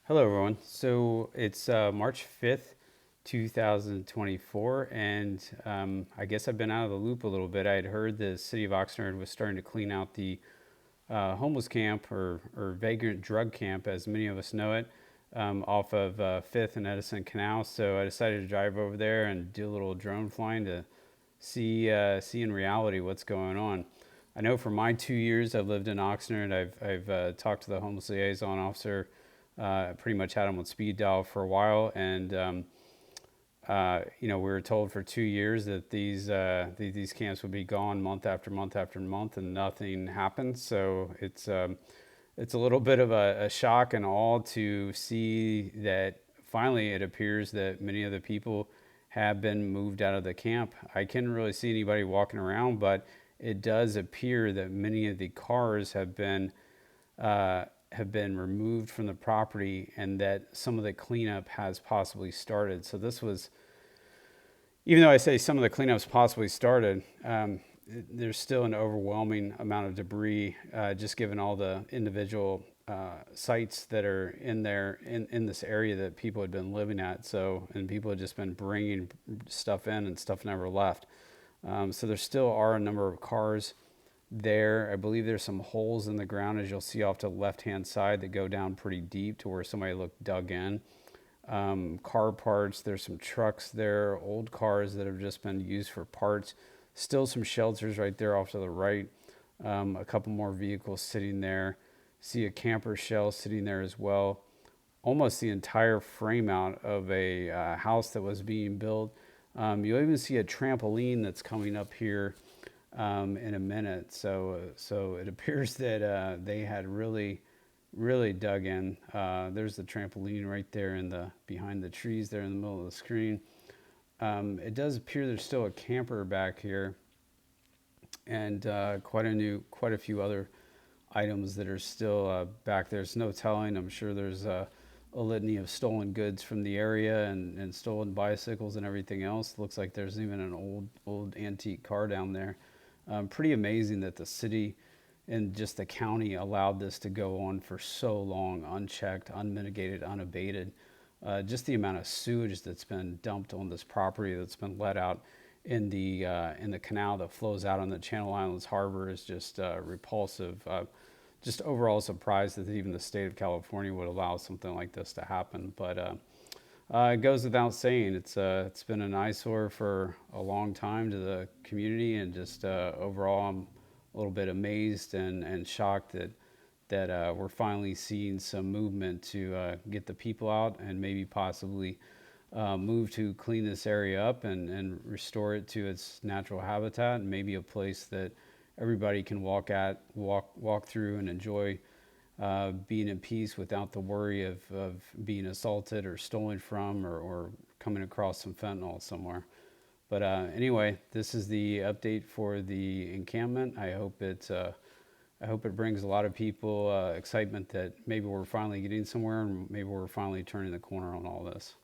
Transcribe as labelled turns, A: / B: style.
A: Hello, everyone. So it's March 5th, 2024, and I guess I've been out of the loop a little bit. I had heard the city of Oxnard was starting to clean out the homeless camp or vagrant drug camp, as many of us know it, off of 5th and Edison Canal. So I decided to drive over there and do a little drone flying to see in reality what's going on. I know for my 2 years I've lived in Oxnard, I've talked to the homeless liaison officer, pretty much had him on speed dial for a while, and we were told for 2 years that these camps would be gone month after month after month, and nothing happened. So it's a little bit of a shock and awe to see that finally it appears that many of the people have been moved out of the camp. I can't really see anybody walking around, but it does appear that many of the cars have been removed from the property, and that some of the cleanup has possibly started. So this was, even though I say some of the cleanups possibly started, there's still an overwhelming amount of debris, just given all the individual sites that are in there in this area that people had been living at. So, and people had just been bringing stuff in, and stuff never left. So there still are a number of cars there. I believe there's some holes in the ground, as you'll see off to the left-hand side, that go down pretty deep to where somebody looked dug in. Car parts, there's some trucks there, old cars that have just been used for parts. Still some shelters right there off to the right. A couple more vehicles sitting there. See a camper shell sitting there as well. Almost the entire frame out of a house that was being built. You'll even see a trampoline that's coming up here in a minute. So it appears that they had really dug in. There's the trampoline right there behind the trees there in the middle of the screen. It does appear there's still a camper back here, and quite a few other items that are still back there. There's no telling. I'm sure there's a litany of stolen goods from the area, and stolen bicycles and everything else. Looks like there's even an old antique car down there. Pretty amazing that the city and just the county allowed this to go on for so long, unchecked, unmitigated, unabated. Just the amount of sewage that's been dumped on this property, that's been let out in the canal that flows out on the Channel Islands Harbor, is just repulsive. Just overall surprised that even the state of California would allow something like this to happen. But it goes without saying, it's been an eyesore for a long time to the community, and just overall, I'm a little bit amazed and shocked that we're finally seeing some movement to get the people out, and maybe possibly move to clean this area up and restore it to its natural habitat, and maybe a place that everybody can walk through and enjoy being in peace without the worry of being assaulted or stolen from, or coming across some fentanyl somewhere. But anyway, this is the update for the encampment. I hope it brings a lot of people excitement that maybe we're finally getting somewhere, and maybe we're finally turning the corner on all this.